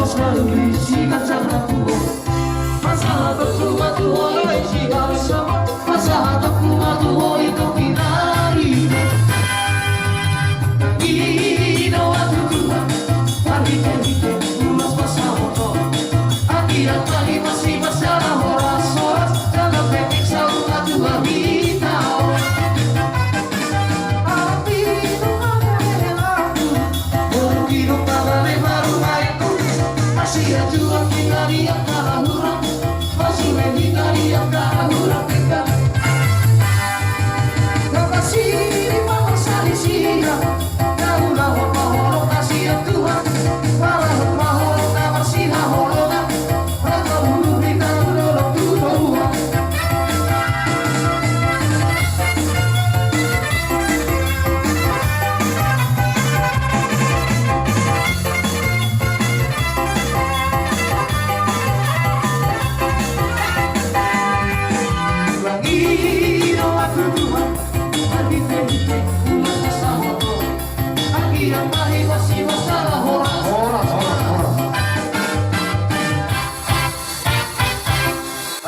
selalu isikan aku. Masalah bercuma tuh oleh siapa sama. Masalah bercuma tuh oleh kau kinari. Ino aku Tuhan, pagi-pagi ulas masalah motor. Akhirat kali masih masalah horas-horas. Dalam pepik selalu aku minta. Masih jual tinggal yang kalah huruf, masih tinggal yang kalah huruf kita. Kasih di bawah sali siang, kau lawan mahoro kasih Tuhan, malah mahoro tak masih mahoro tak, rata bulu kita udah tuh. Ino aku Tuhan, pagi-pagi ulas masalah motor. Akhirat